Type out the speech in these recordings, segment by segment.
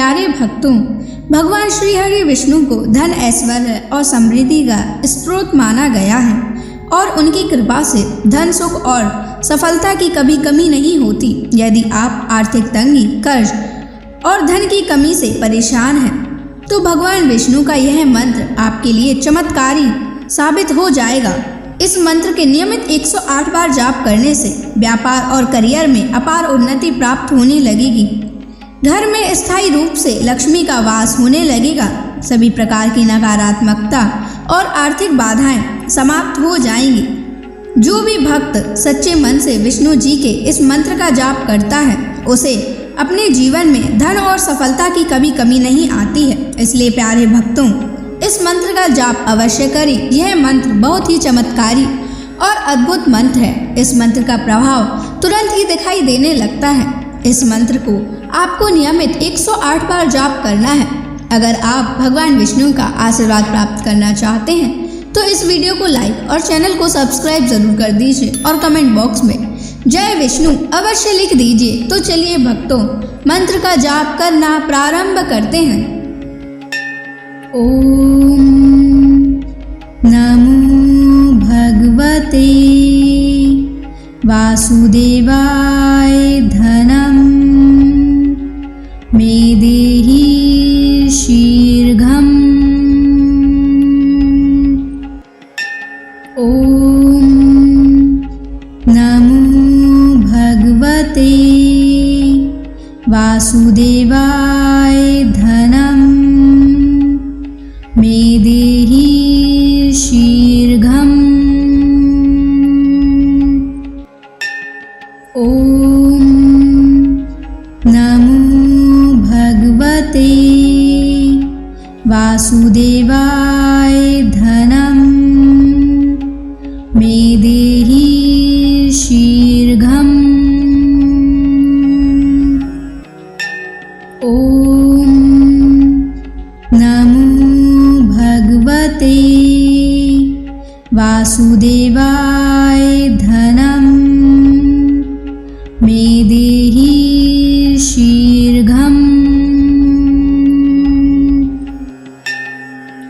प्यारे भक्तों, भगवान श्री हरि विष्णु को धन, ऐश्वर्य और समृद्धि का स्रोत माना गया है और उनकी कृपा से धन, सुख और सफलता की कभी कमी नहीं होती। यदि आप आर्थिक तंगी, कर्ज और धन की कमी से परेशान हैं, तो भगवान विष्णु का यह मंत्र आपके लिए चमत्कारी साबित हो जाएगा। इस मंत्र के नियमित 108 बार जाप करने से व्यापार और करियर में अपार उन्नति प्राप्त होने लगेगी। घर में स्थायी रूप से लक्ष्मी का वास होने लगेगा। सभी प्रकार की नकारात्मकता और आर्थिक बाधाएं समाप्त हो जाएंगी। जो भी भक्त सच्चे मन से विष्णु जी के इस मंत्र का जाप करता है, उसे अपने जीवन में धन और सफलता की कभी कमी नहीं आती है। इसलिए प्यारे भक्तों, इस मंत्र का जाप अवश्य करें। यह मंत्र बहुत ही चमत्कारी और अद्भुत मंत्र है। इस मंत्र का प्रभाव तुरंत ही दिखाई देने लगता है। इस मंत्र को आपको नियमित 108 बार जाप करना है। अगर आप भगवान विष्णु का आशीर्वाद प्राप्त करना चाहते हैं तो इस वीडियो को लाइक और चैनल को सब्सक्राइब जरूर कर दीजिए और कमेंट बॉक्स में जय विष्णु अवश्य लिख दीजिए। तो चलिए भक्तों, मंत्र का जाप करना प्रारंभ करते हैं। ओम नमो भगवते वासुदेवाय धनम मे देहि शीघ्रम्। ओम नमो भगवते वासुदेवाय धनम मे देहि शीघ्रम्। ओम नमो भगवते वासुदेवाय धनम मे देहि शीघ्रम्। ओम नमो भगवते वासुदेवाय धनम मे देहि शीघ्रम्।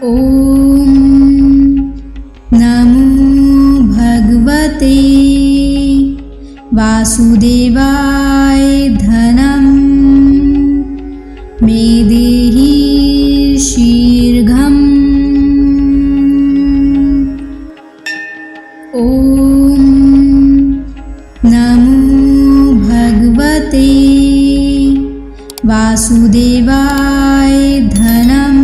ओम नमो भगवते वासुदेवाय धनम मे देहि शीघ्रम्। ओम नमो भगवते वासुदेवाय धनम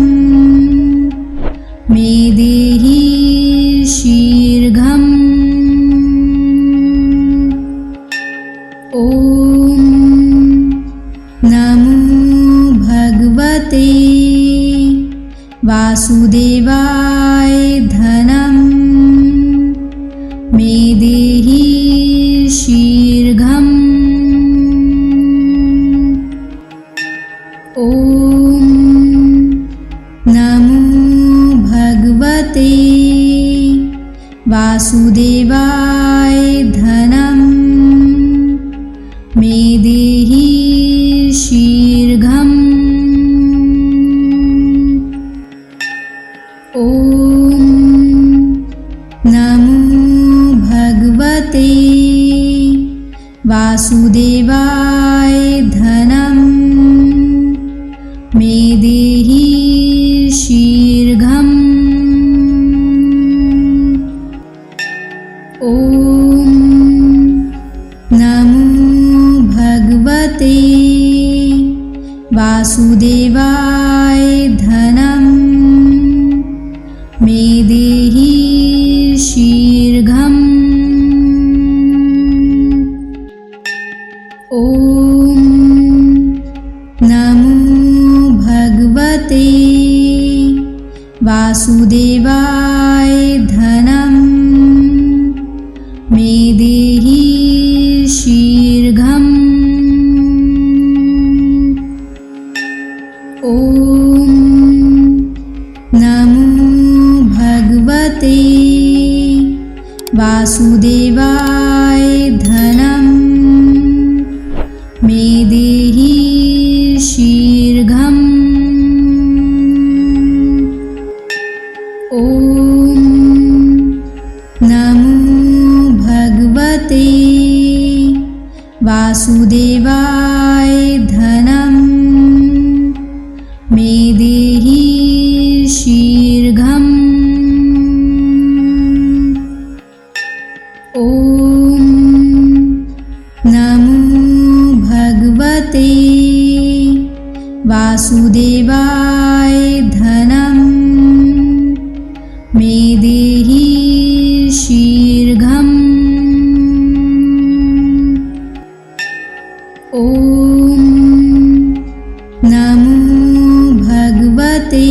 मे देहि शीघ्रम्। ओम नमो भगवते वासुदेवाय धनम मे देहि शीघ्रम्। ओम नमो भगवते वासुदेवाय धनम मे देहि शीघ्रम्। ओम नमो भगवते वासुदेवाय धनम मे देहि शीघ्रम्। ओम नमो भगवते वासुदेवाय धनम मे देहि शीघ्रम्। ओम नमो भगवते वासुदेवाय धनम मे देहि शीघ्रम्। ओम नमो भगवते वासुदेवाय धनम मे देहि शीघ्रम्। ॐ नमो भगवते वासुदेवाय धनं मे देहि शीघ्रम्। ॐ नमो भगवते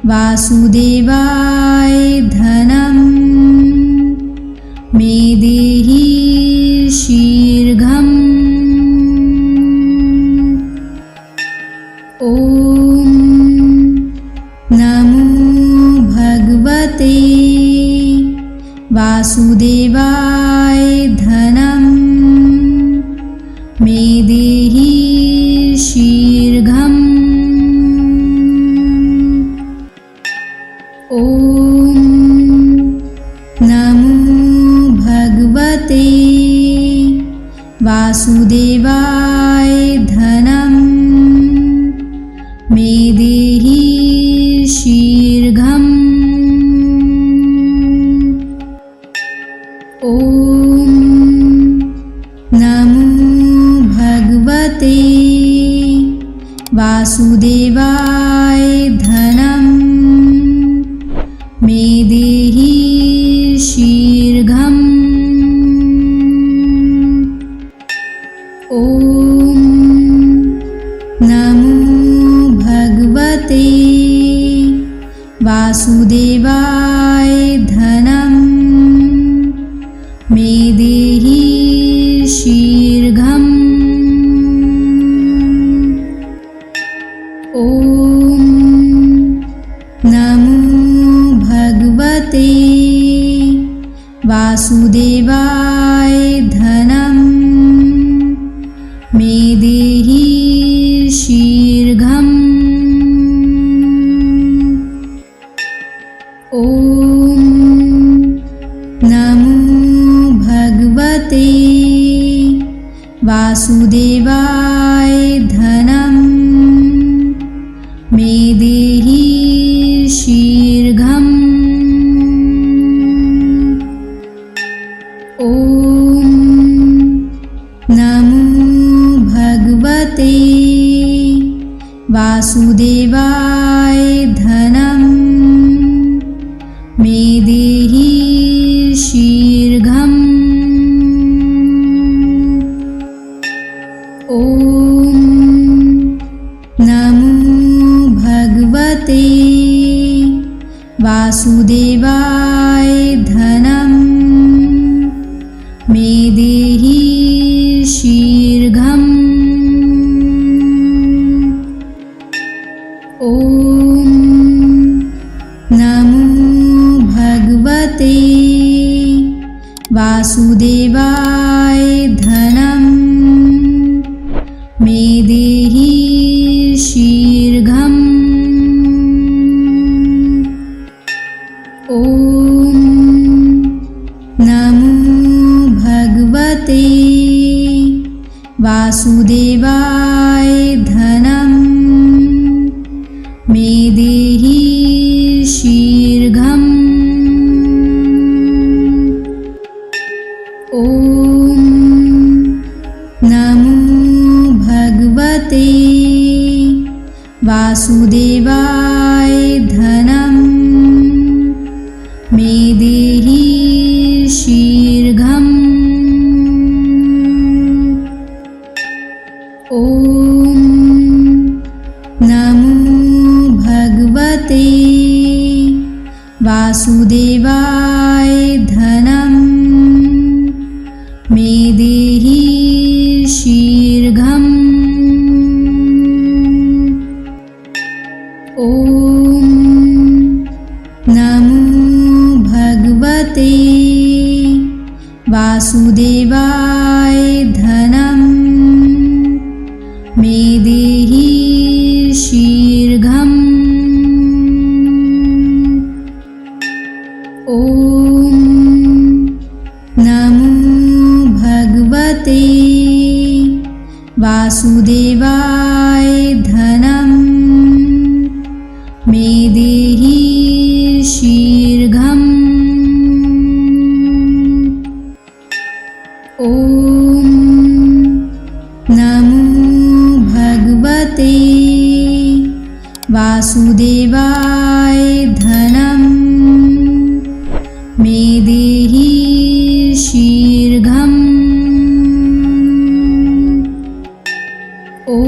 वासुदेवाय धनं मे देहि शीघ्रम्। ॐ नमो भगवते वासुदेवाय धनं मे देहि शीघ्रम्। ॐ नमो भगवते वासुदेवाय धनं मे देहि शीघ्रम्। ॐ नमो भगवते वासुदेवाय धनं मे देहि शीघ्रम्। ॐ नमो भगवते वासुदेवाय धनं मे देहि शीघ्रम्। ॐ नमो भगवते वासुदेवाय धनं मे देहि शीघ्रम्। ॐ नमो भगवते वासुदेवाय धनं मे देहि शीघ्रम्। ॐ नमो भगवते वासुदेवाय धनं मे देहि शीघ्रम्। ॐ नमो भगवते वासुदेवाय धनं मे देहि शीघ्रम्। ॐ नमो भगवते वासुदेवाय धनं मे देहि शीघ्रम्। ॐ नमो भगवते वासुदेवाय धनं मे देहि शीघ्रम्। ॐ नमो भगवते वासुदेवाय धनं मे देहि शीघ्रम्। ॐ नमो भगवते वासुदेवाय धनं मे देहि शीघ्रम्। ॐ नमो भगवते वासुदेवाय धनं मे देहि शीघ्रम्। ॐ नमो भगवते वासुदेवाय धनं मे देहि शीघ्रम्। ॐ नमो भगवते वासुदेवाय धनं मे देहि शीघ्रम्। ॐ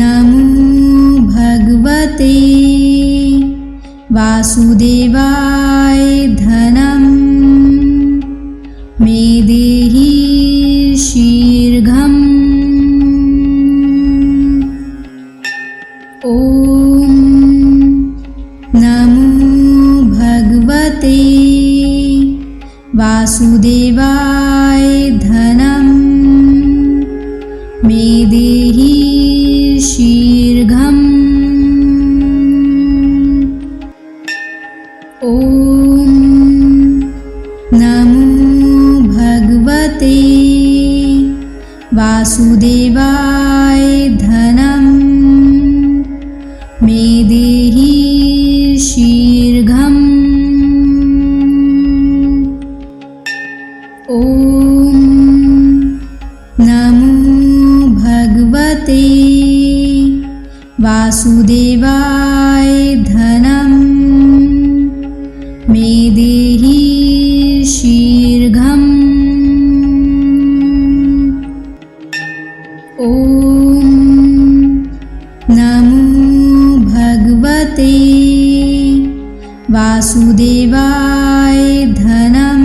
नमो भगवते वासुदेवाय धनं मे देहि शीघ्रम्। ॐ नमो भगवते वासुदेवाय धनं मे देहि शीघ्रम्। ॐ नमो भगवते वासुदेवाय धनं मे देहि शीघ्रम्। ॐ नमो भगवते वासुदेवाय धनं मे देहि शीघ्रम्। ॐ नमो भगवते वासुदेवाय धनं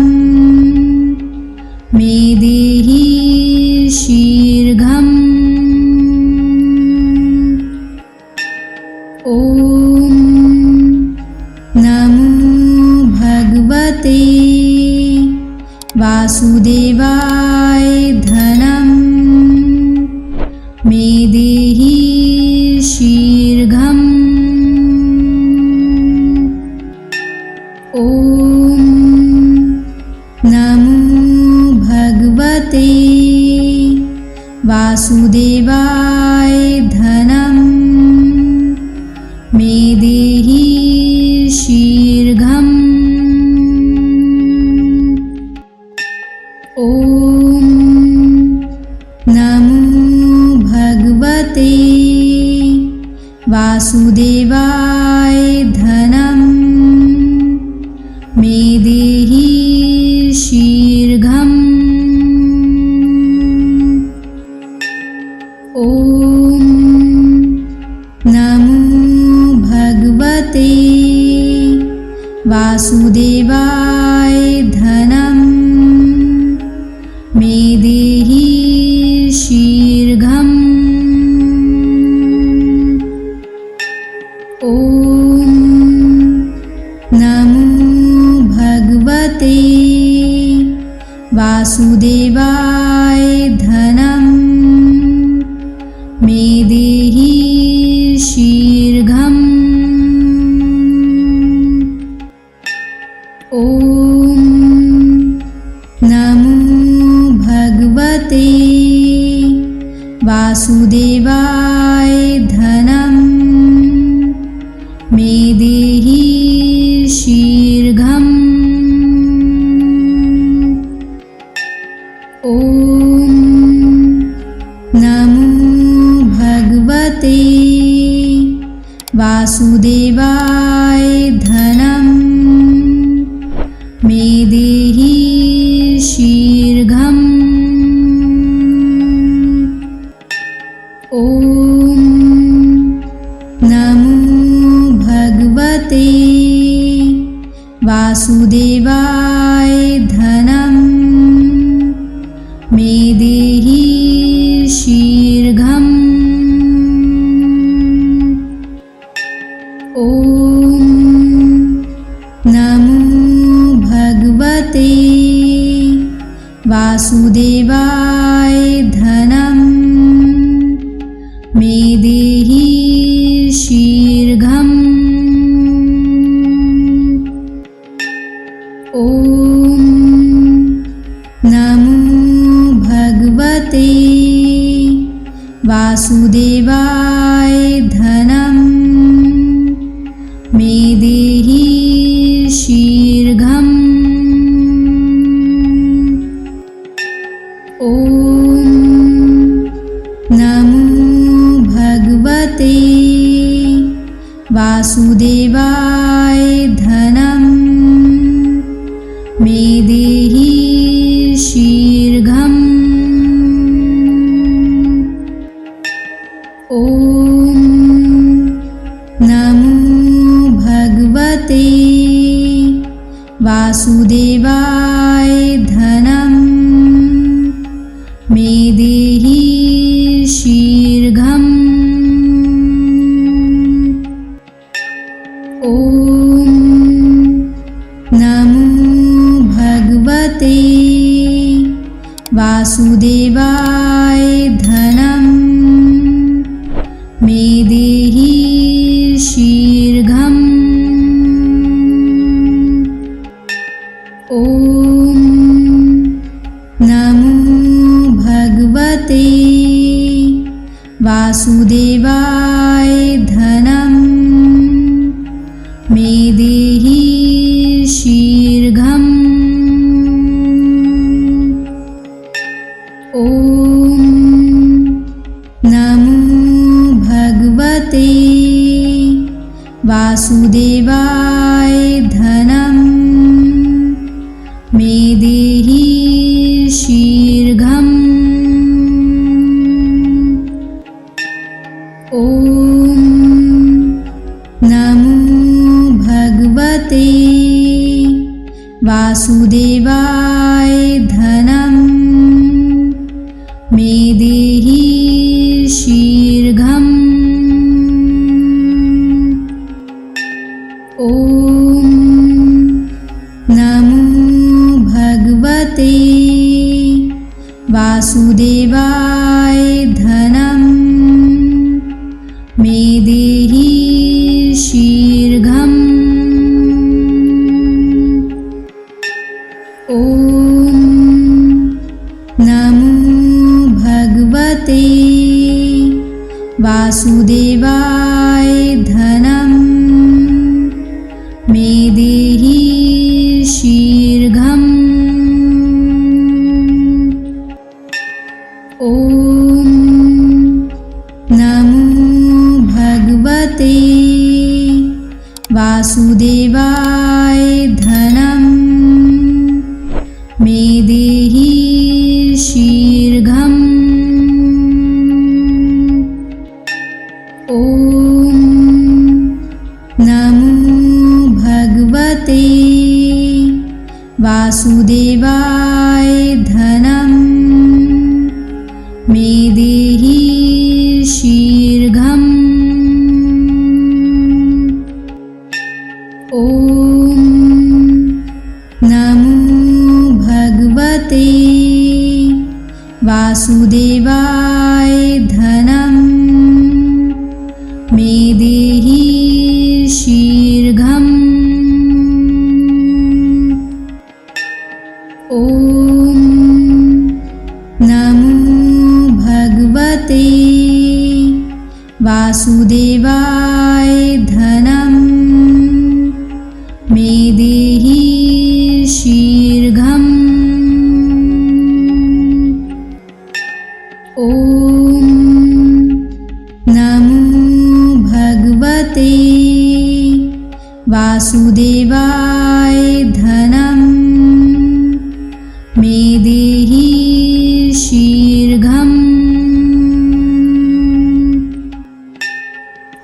मे देहि शीघ्रम्। ॐ नमो भगवते वासुदेवाय धनं मे देहि शीघ्रम्। ॐ नमो भगवते वासुदेवाय धनं मे देहि शीघ्रम्। ॐ नमो भगवते वासुदेवाय धनं मे देहि शीघ्रम्। ॐ नमो भगवते वासुदेवाय धनं मे देहि शीघ्रम्। ॐ नमो भगवते वासुदेवाय धनं मे देहि शीघ्रम्। ॐ नमो भगवते वासुदेवाय धनं मे देहि शीघ्रम्। ॐ नमो भगवते वासुदेवाय धनं मे देहि शीघ्रम्। ॐ नमो भगवते वासुदेवाय धनं मे देहि शीघ्रम्। ॐ नमो भगवते वासुदेवाय धनं मे देहि शीघ्रम्। ॐ नमो भगवते वासुदेवाय धनं मे देहि शीघ्रम्। मे देहि शीर्घम्। ॐ नमो भगवते वासुदेवाय धनं मे देहि शीर्घम्। ॐ नमो भगवते वासुदेवाय धनं मे देहि शीर्घम्। ॐ नमो भगवते वासुदेवाय धनं मे देहि शीर्घम्। ॐ नमो भगवते वासुदेवाय धनं मे देहि शीर्घम्। ॐ नमो भगवते वासुदेवाय धनं मे देहि शीर्घम्। ॐ नमो भगवते वासुदेवाय धनं मे देहि शीर्घम्। ॐ नमो भगवते वासुदेवाय धनं मे देहि शीर्घम्। ॐ नमो भगवते वासुदेवाय धनं मे देहि शीर्घम्। ॐ नमो भगवते वासुदेवाय धनं मे देहि शीर्घम्। ॐ नमो भगवते वासुदेवाय धनं मे देहि शीर्घम्। ॐ नमो भगवते वासुदेवाय धनं मे देहि शीर्घम्। ॐ नमो भगवते वासुदेवाय धनं मे देहि शीर्घम्।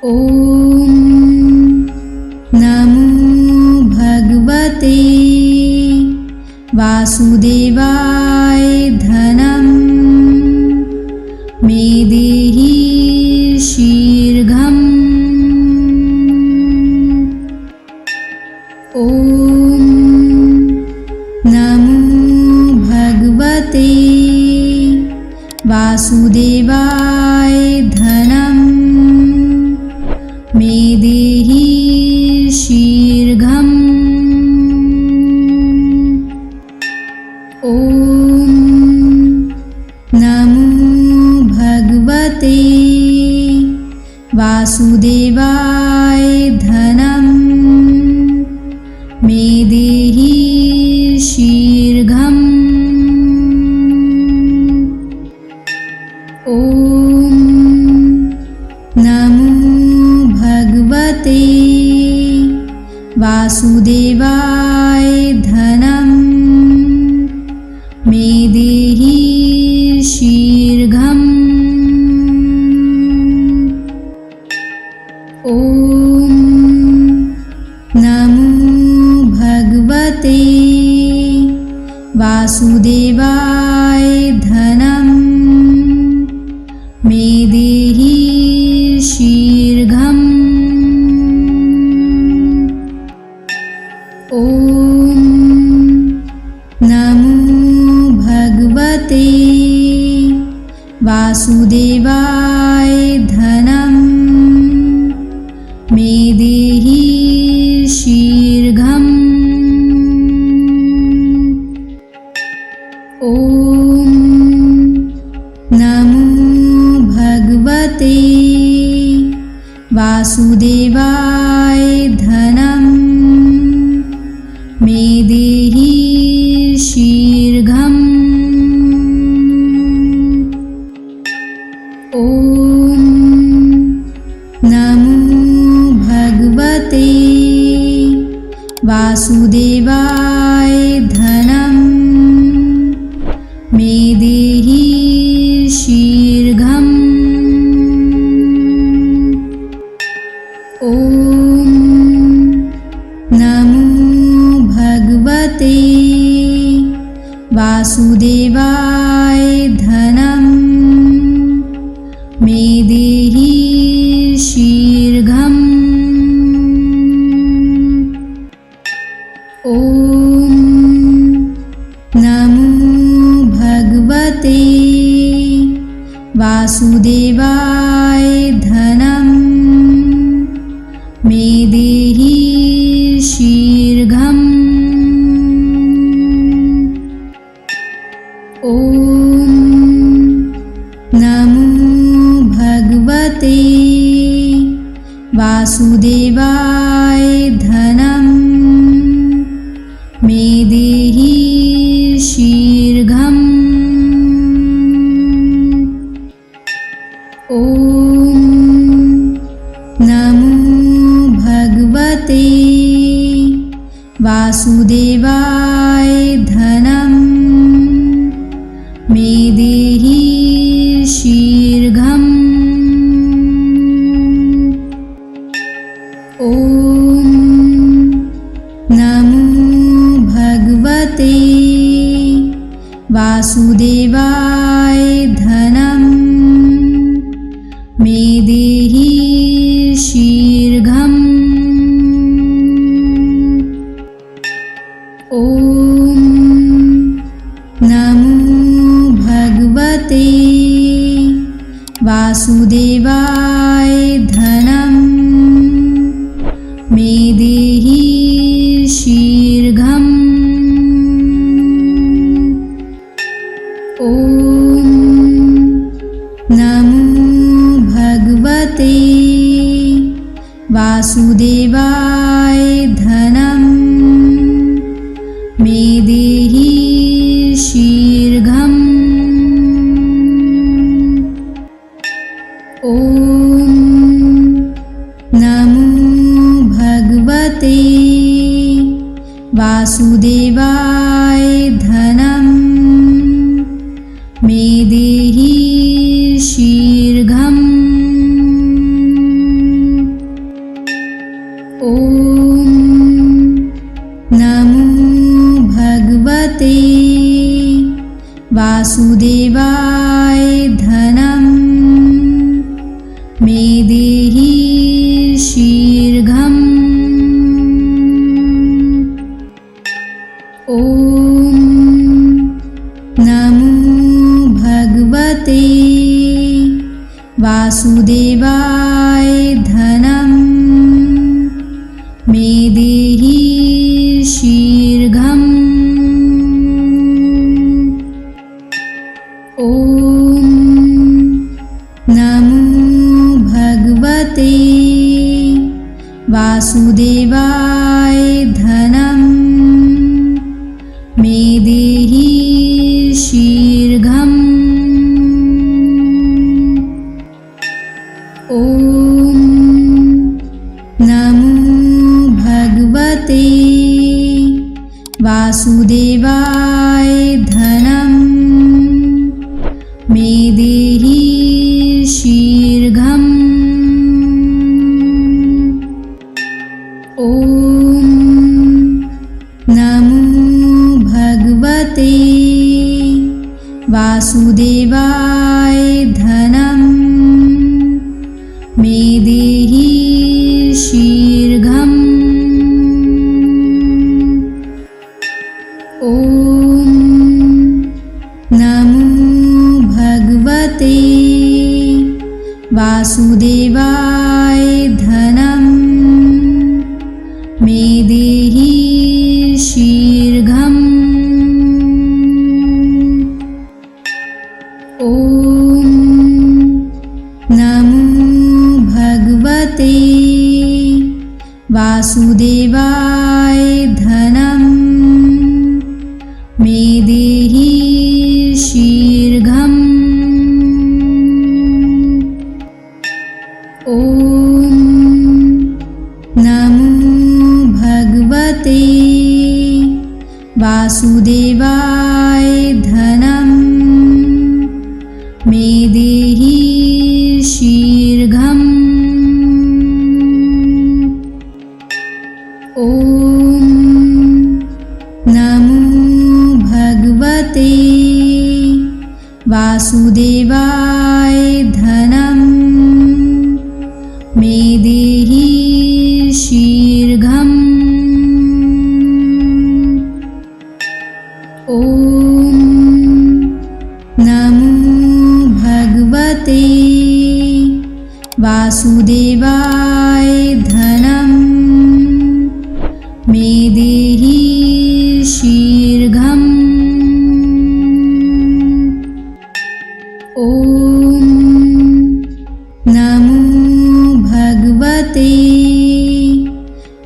ॐ नमो भगवते वासुदेवाय धनं मे देहि शीर्घम्। ॐ नमो भगवते वासुदेवाय धनं मे देहि शीर्घम्। ॐ नमो भगवते वासुदेवाय धनं मे देहि शीर्घम्। ॐ वासुदेवाय धनं मे देहि शीघ्रम्। ॐ नमो भगवते वासुदेवाय धनं मे देहि शीघ्रम्। ॐ नमो भगवते वासुदेवाय धनं मे देहि शीघ्रम्। ॐ नमो भगवते वासुदेवाय धनं मे देहि शीघ्रम्। ॐ नमो भगवते वासुदेवाय धनं मे देहि शीघ्रम्। ॐ नमो भगवते वासुदेवाय धनं मे देहि शीघ्रम्। ॐ नमो भगवते वासुदेवाय धनं मे देहि शीघ्रम्। ॐ नमो भगवते वासुदेवाय धनं मे देहि शीघ्रम्। ॐ नमो भगवते वासुदेवाय धनं मे देहि शीघ्रम्। ॐ नमो भगवते वासुदेवाय धनं मे देहि शीघ्रम्। ॐ नमो भगवते वासुदेवाय धनं मे देहि शीघ्रम्। ॐ नमो भगवते वासुदेवाय धनं मे देहि शीघ्रम्। ॐ नमो भगवते वासुदेवाय धनं मे देहि शीघ्रम्। ॐ नमो भगवते वासुदेवाय धनं मे देहि शीघ्रम्। ॐ नमो भगवते वासुदेवाय धनं मे देहि शीघ्रम्। ॐ नमो भगवते वासुदेवाय धनं मे देहि शीघ्रम्। ॐ नमो भगवते वासुदेवाय धनं मे देहि शीघ्रम्। ॐ नमो भगवते वासुदेवाय धनं मे देहि शीघ्रम्। ॐ नमो भगवते वासुदेवाय धनं मे देहि शीघ्रम्। ॐ नमो भगवते वासुदेवाय धनं मे देहि शीघ्रम्। ॐ नमो भगवते वासुदेवाय धनं मे देहि शीघ्रम्। ॐ नमो भगवते वासुदेवाय धनं मे देहि शीघ्रम्। ॐ नमो भगवते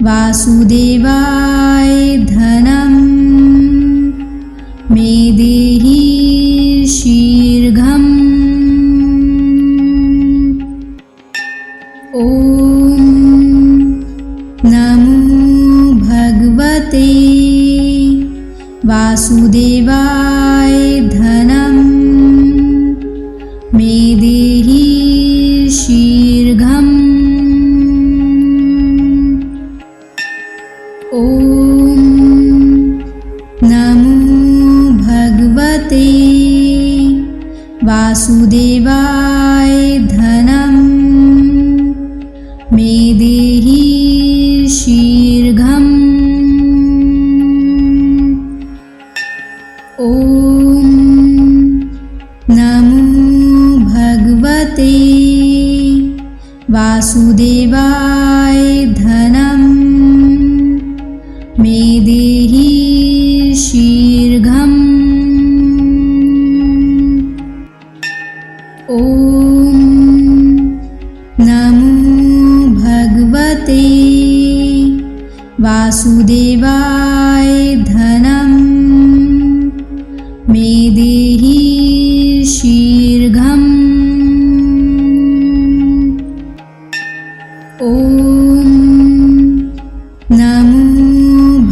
वासुदेवाय धनं मे देहि शीघ्रम्। ॐ नमो भगवते वासुदेवाय धनं मे देहि शीघ्रम्। ॐ नमो भगवते वासुदेवाय धनं मे देहि शीघ्रम्। ॐ नमो भगवते वासुदेवाय धनं मे देहि शीघ्रम्। ॐ नमो भगवते वासुदेवाय धनं मे देहि शीघ्रम्। ॐ नमो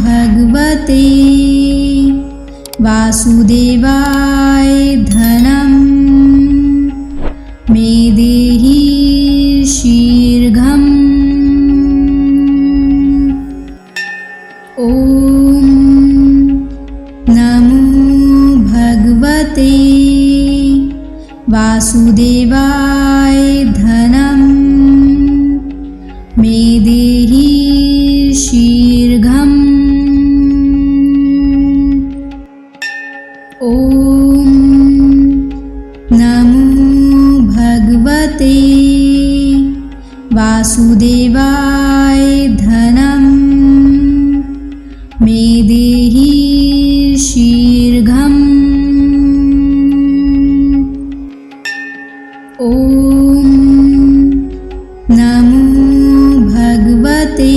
भगवते वासुदेवाय धनं मे देहि शीघ्रम्। ॐ नमो भगवते वासुदेवाय धनं मे देहि शीघ्रम्। ॐ नमो भगवते वासुदेवाय धनं मे देहि शीघ्रम्। ॐ नमो भगवते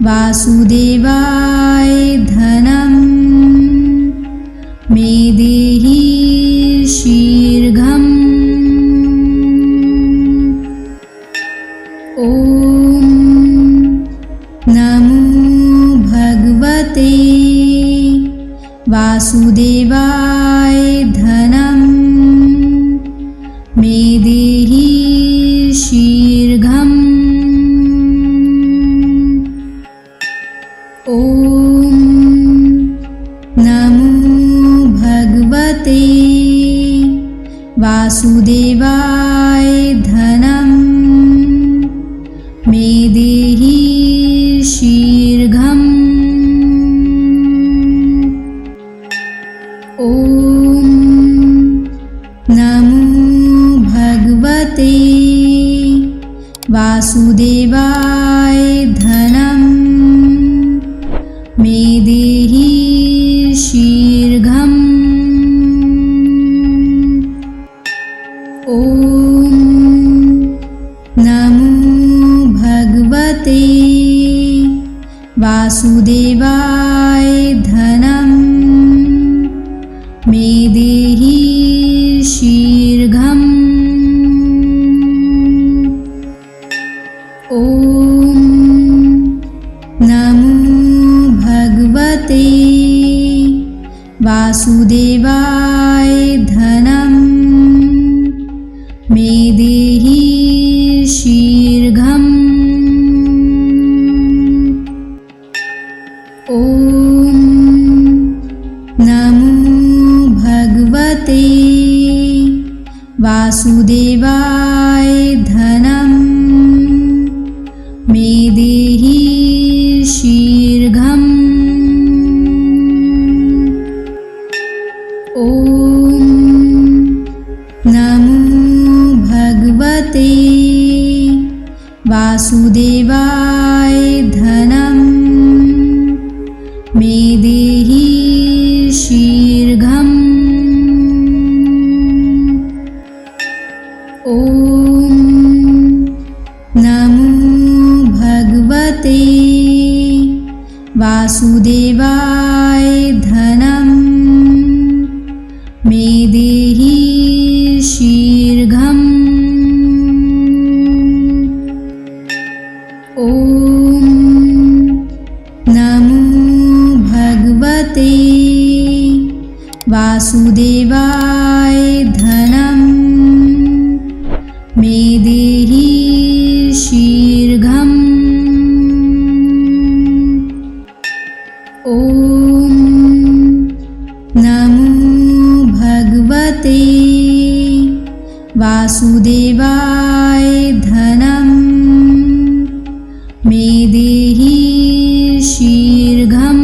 वासुदेवाय धनं मे देहि शीघ्रम्। ॐ नमो भगवते वासुदेवाय धनं मे देहि शीघ्रम्। ॐ नमो भगवते वासुदेवाय धनं मे देहि शीघ्रम्। ॐ नमो भगवते वासुदेवाय धनं मे देहि शीघ्रम्। ॐ नमो भगवते वासुदेवाय धनं मे देहि शीघ्रम्। ॐ नमो भगवते वासुदेवाय धनं मे देहि शीघ्रम्। ॐ नमो भगवते वासुदेवाय धनं मे देहि शीघ्रम्। ॐ नमो भगवते वासुदेवाय धनं मे देहि शीघ्रम्। ॐ नमो भगवते वासुदेवाय धनं मे देहि शीघ्रम्। ॐ नमो भगवते वासुदेवाय धनं मे देहि शीघ्रम्। ॐ नमो भगवते वासुदेवाय धनं मे देहि शीघ्रम्।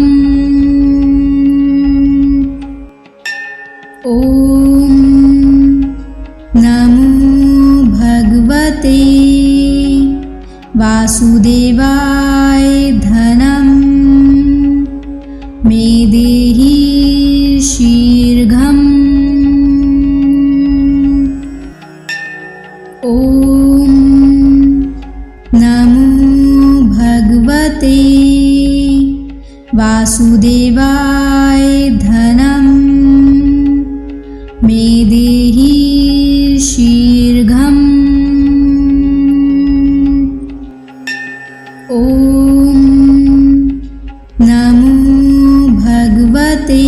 ॐ नमो भगवते वासुदेवाय धनं मे देहि शीघ्रम्। ॐ नमो भगवते वासुदेवाय धनं मे देहि शीघ्रम्। ॐ नमो भगवते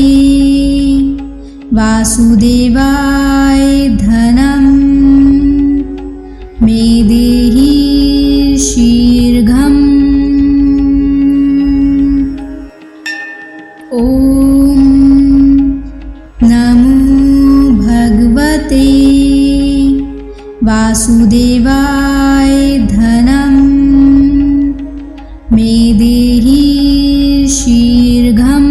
वासुदेवाय धनं मे देहि शीघ्रम्। ॐ नमो भगवते वासुदेवाय धनं मे देहि शीघ्रम्।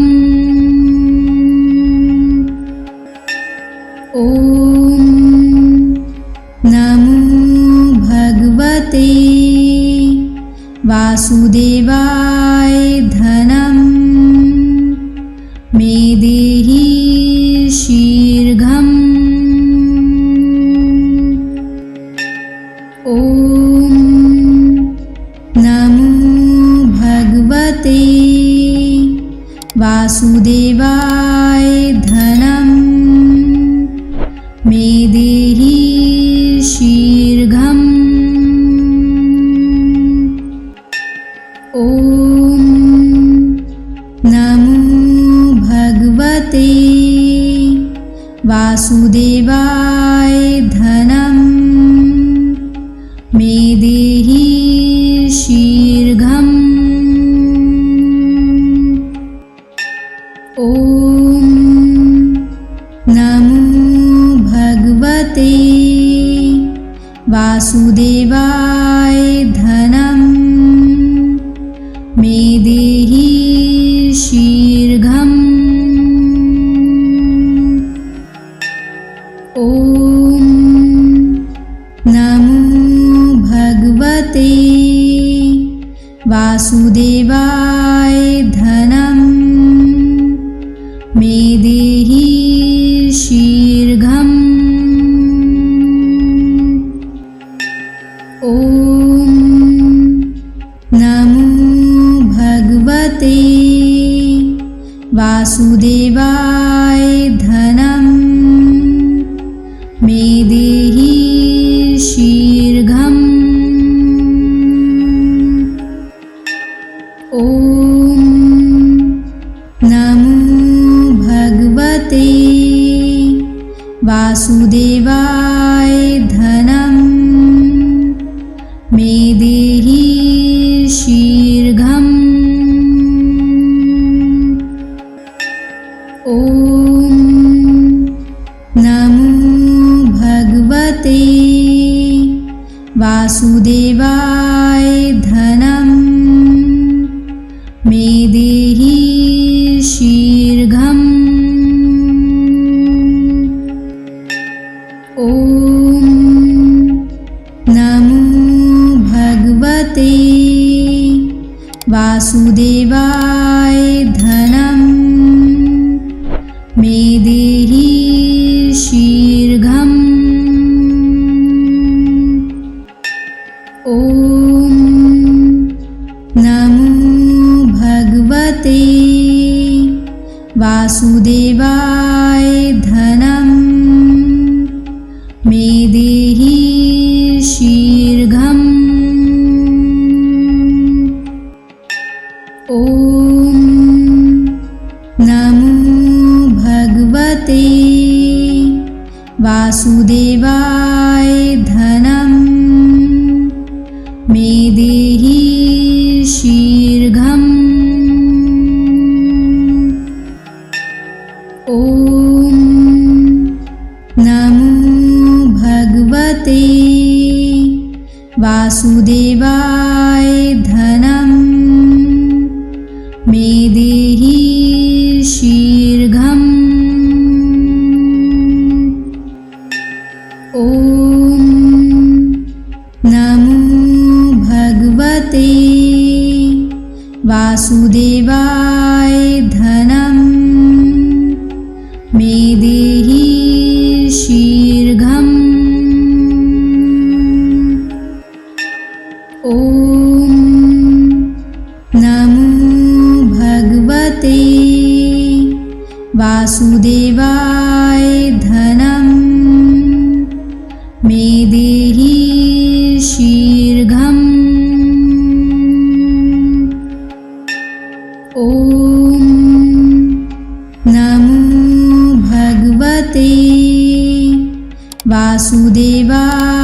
ॐ नमो भगवते वासुदेवाय धनं मे देहि शीघ्रम्। ॐ नमो भगवते वासुदेवाय धनं मे देहि शीघ्रम्। ॐ नमो भगवते वासुदेवाय धनं मे देहि शीघ्रम्। ॐ नमो वासुदेवाय धनं मे देहि शीघ्रम्। ॐ नमो भगवते वासुदेवाय धनं मे देहि शीघ्रम्। ॐ नमो भगवते वासुदेवाय धनं मे देहि शीघ्रम्। ॐ नमो भगवते वासुदेवाय धनं मे देहि शीघ्रम्। ॐ नमो भगवते वासुदेवाय धनं मे देहि शीघ्रम्। ॐ नमो भगवते वासुदेवाय धनं मे देहि शीघ्रम्। ॐ नमो भगवते वासुदेवाय धनं मे देहि शीघ्रम्। ॐ नमो भगवते वासुदेवाय धनं मे देहि शीघ्रम्। ॐ नमो भगवते वासुदेवाय धनं मे देहि शीघ्रम्। ॐ नमो भगवते वासुदेवाय धनं मे देहि शीघ्रम्। ॐ नमो भगवते वासुदेवाय धनं मे देहि शीघ्रम्। ॐ नमो भगवते वासुदेवाय